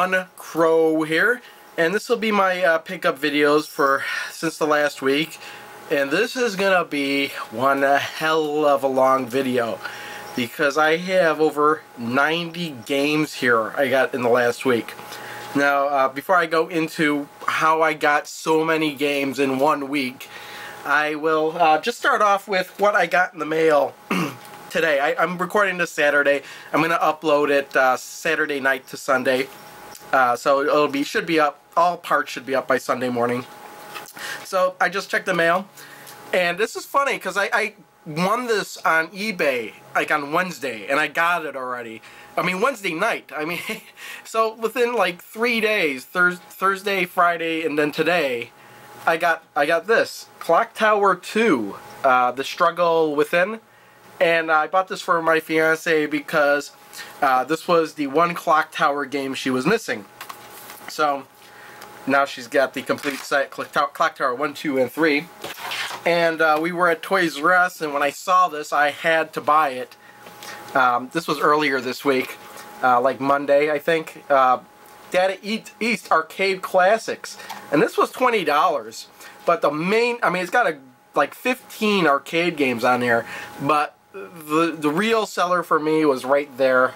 One Crow here, and this will be my pickup videos for since the last week, and this is gonna be one hell of a long video because I have over 90 games here I got in the last week. Now before I go into how I got so many games in 1 week, I will just start off with what I got in the mail today. I'm recording this Saturday. I'm going to upload it Saturday night to Sunday. So should be up. All parts should be up by Sunday morning. So I just checked the mail, and this is funny because I won this on eBay like on Wednesday, and I got it already. I mean Wednesday night. I mean, so within like 3 days, Thursday, Friday, and then today, I got this Clock Tower 2, The Struggle Within. And I bought this for my fiance because this was the one Clock Tower game she was missing. So now she's got the complete set, Clock Tower 1, 2, and 3. And we were at Toys R Us, and when I saw this, I had to buy it. This was earlier this week, like Monday, I think. Data East Arcade Classics. And this was $20. But the main, I mean, it's got like 15 arcade games on here, but the real seller for me was right there,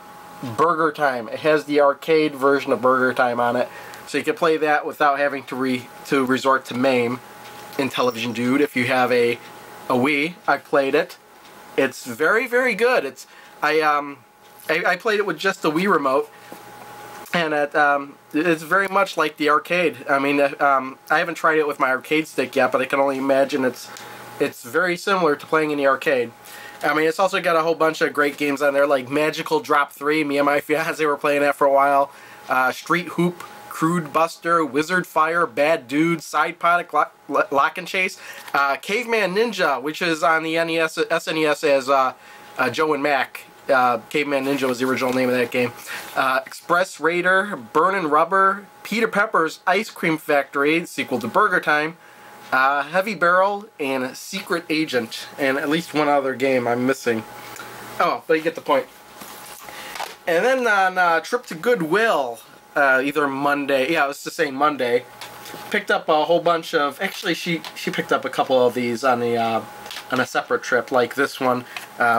Burger Time. It has the arcade version of Burger Time on it, so you can play that without having to resort to MAME, Intellivision Dude. If you have a Wii, I played it. It's very, very good. I played it with just the Wii remote, and it's very much like the arcade. I mean, I haven't tried it with my arcade stick yet, but I can only imagine it's very similar to playing in the arcade. I mean, it's also got a whole bunch of great games on there, like Magical Drop 3. Me and my fiance were playing that for a while. Street Hoop, Crude Buster, Wizard Fire, Bad Dude, Side Pod, Lock and Chase, Caveman Ninja, which is on the SNES as Joe and Mac. Caveman Ninja was the original name of that game. Express Raider, Burnin' Rubber, Peter Pepper's Ice Cream Factory, sequel to Burger Time, Heavy Barrel, and Secret Agent, and at least one other game I'm missing. Oh, but you get the point. And then on trip to Goodwill, either Monday, yeah, let's just say Monday, picked up a whole bunch of, actually she picked up a couple of these on a separate trip, like this one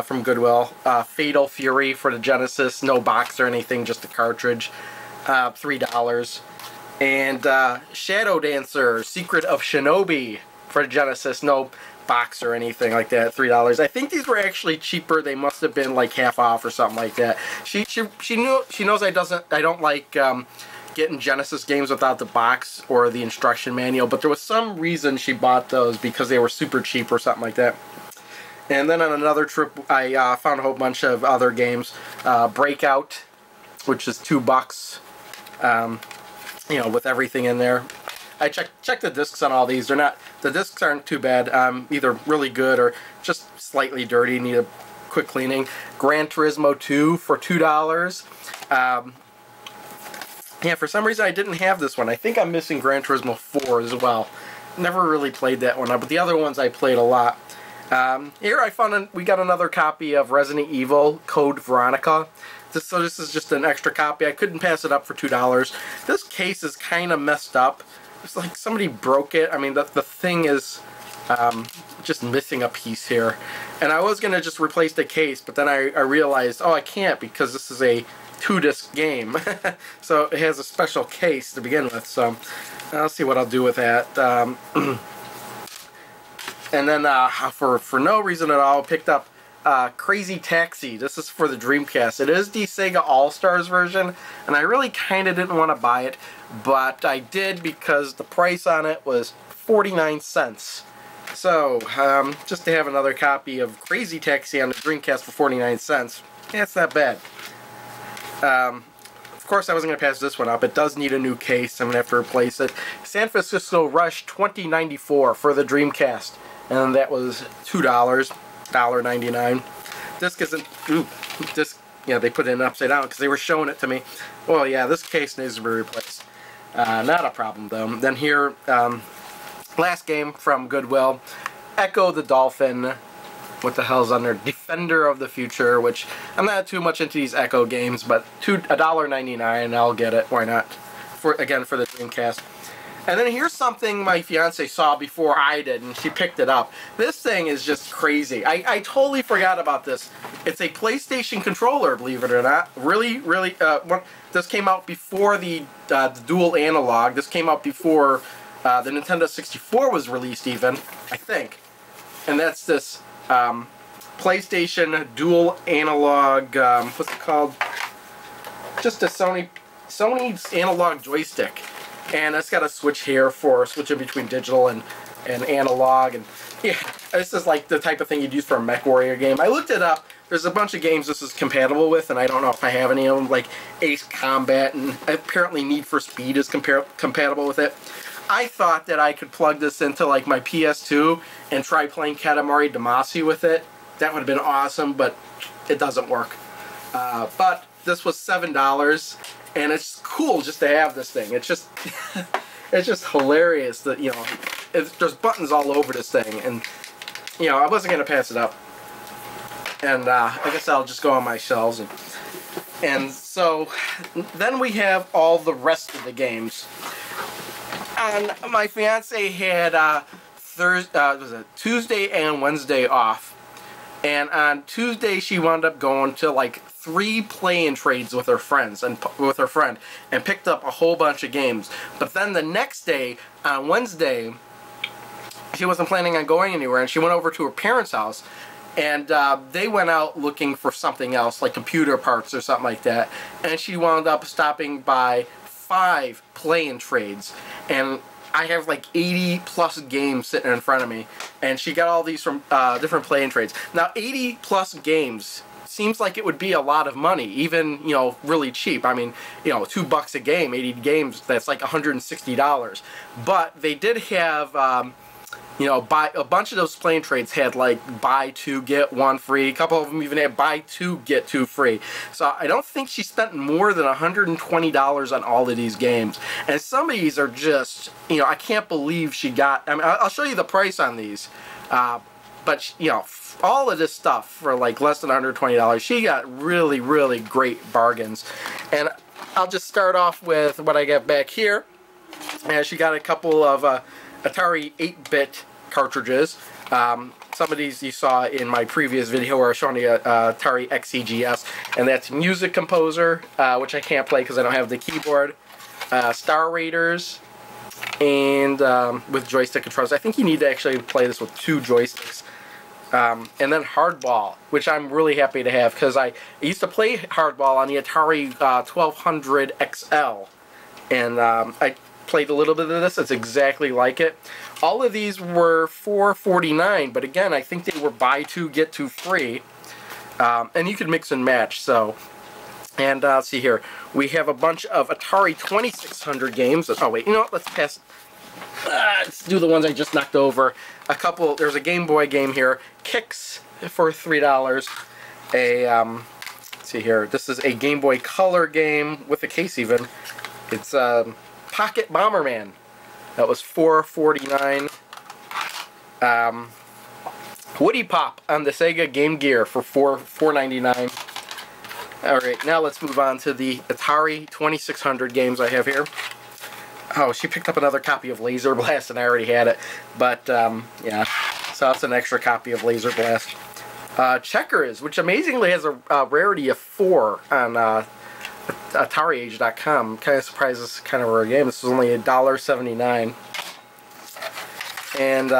from Goodwill, Fatal Fury for the Genesis, no box or anything, just a cartridge, $3. And Shadow Dancer, Secret of Shinobi for the Genesis, no box or anything like that, $3. I think these were actually cheaper. They must have been like half off or something like that. She knows I don't like getting Genesis games without the box or the instruction manual, but there was some reason she bought those because they were super cheap or something like that. And then on another trip, I found a whole bunch of other games. Breakout, which is $2. You know, with everything in there. I checked the discs on all these. The discs aren't too bad. Either really good or just slightly dirty, need a quick cleaning. Gran Turismo 2 for $2. Yeah, for some reason I didn't have this one. I think I'm missing Gran Turismo 4 as well. Never really played that one, but the other ones I played a lot. Here I found we got another copy of Resident Evil Code Veronica. So this is just an extra copy. I couldn't pass it up for $2. This case is kind of messed up. It's like somebody broke it. I mean, the thing is just missing a piece here. And I was going to just replace the case, but then I realized, oh, I can't because this is a 2-disc game. So it has a special case to begin with. So I'll see what I'll do with that. And then for no reason at all, I picked up Crazy Taxi. This is for the Dreamcast. It is the Sega All-Stars version, and I really kind of didn't want to buy it, but I did because the price on it was 49 cents. So, just to have another copy of Crazy Taxi on the Dreamcast for 49 cents, yeah, it's not bad. Of course, I wasn't going to pass this one up. It does need a new case. I'm going to have to replace it. San Francisco Rush 2094 for the Dreamcast, and that was $2. $1.99. Disc isn't. Ooh, disc. Yeah, they put it in upside down because they were showing it to me. Well, yeah, this case needs to be replaced. Not a problem though. Then here, last game from Goodwill, Echo the Dolphin. what the hell's on there? Defender of the Future, which I'm not too much into these Echo games, but $1.99, I'll get it. Why not? For the Dreamcast. And then here's something my fiance saw before I did, and she picked it up. This thing is just crazy. I totally forgot about this. It's a PlayStation controller, believe it or not. Really, this came out before the dual analog. This came out before the Nintendo 64 was released even, I think. And that's this PlayStation dual analog, what's it called? Just a Sony's analog joystick. And it's got a switch here for switching between digital and analog. And yeah, this is like the type of thing you'd use for a MechWarrior game. I looked it up. There's a bunch of games this is compatible with, and I don't know if I have any of them, like Ace Combat, and apparently Need for Speed is compatible with it. I thought that I could plug this into like my PS2 and try playing Katamari Damacy with it. That would have been awesome, but it doesn't work. But this was $7. And it's cool just to have this thing. It's just, it's just hilarious that, you know, there's buttons all over this thing, and you know, I wasn't gonna pass it up. And I guess I'll just go on my shelves, and so then we have all the rest of the games. And my fiance had Tuesday and Wednesday off, and on Tuesday she wound up going to like 3 play-in trades with her friends and picked up a whole bunch of games. But then the next day, on Wednesday, she wasn't planning on going anywhere, and she went over to her parents' house, and they went out looking for something else, like computer parts or something like that, and she wound up stopping by 5 play-in trades, and I have like 80 plus games sitting in front of me, and she got all these from different play-in trades. Now 80 plus games seems like it would be a lot of money, even, you know, really cheap. I mean, you know, $2 a game, 80 games, that's like $160. But they did have, you know, a bunch of those play-in trades had like buy 2 get 1 free. A couple of them even had buy 2 get 2 free. So I don't think she spent more than $120 on all of these games. And some of these are just, you know, I can't believe she got. I mean, I'll show you the price on these. But, you know, all of this stuff for like less than $120, she got really, really great bargains. And I'll just start off with what I got back here. And she got a couple of Atari 8-bit cartridges. Some of these you saw in my previous video where I was showing you Atari XEGS. And that's Music Composer, which I can't play because I don't have the keyboard. Star Raiders, and with joystick controls. I think you need to actually play this with 2 joysticks. And then Hardball, which I'm really happy to have, because I used to play Hardball on the Atari 1200 XL, and I played a little bit of this. It's exactly like it. All of these were $4.49, but again, I think they were buy 2 get 2 free, and you could mix and match. So, and let's see here, we have a bunch of Atari 2600 games. Oh wait, you know what? Let's pass. Let's do the ones I just knocked over. A couple. There's a Game Boy game here, Kicks, for $3. Let's see here. This is a Game Boy Color game with a case even. It's Pocket Bomberman. That was $4.49. Woody Pop on the Sega Game Gear for $4.99. All right, now let's move on to the Atari 2600 games I have here. Oh, she picked up another copy of Laser Blast, and I already had it. But, yeah, so that's an extra copy of Laser Blast. Checkers, which amazingly has a rarity of 4 on AtariAge.com. Kind of surprised this kind of rare game. This was only $1.79. And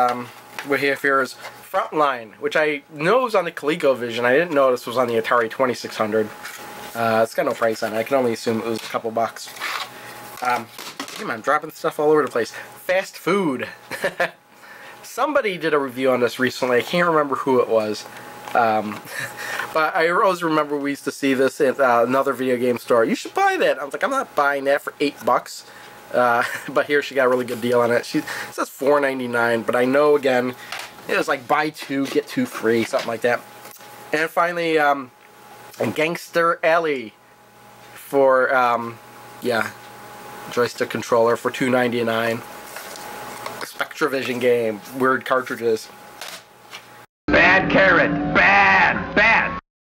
what we have here is Frontline, which I know is on the ColecoVision. I didn't know this was on the Atari 2600. It's got no price on it. I can only assume it was a couple bucks. Damn, I'm dropping stuff all over the place. Fast food. Somebody did a review on this recently. I can't remember who it was. But I always remember we used to see this at another video game store. You should buy that. I was like, I'm not buying that for $8. But here she got a really good deal on it. It says $4.99, but I know, again, it was like buy 2, get 2 free, something like that. And finally, Gangster Alley for, yeah, joystick controller for $2.99. Spectravision game, weird cartridges. Bad carrot.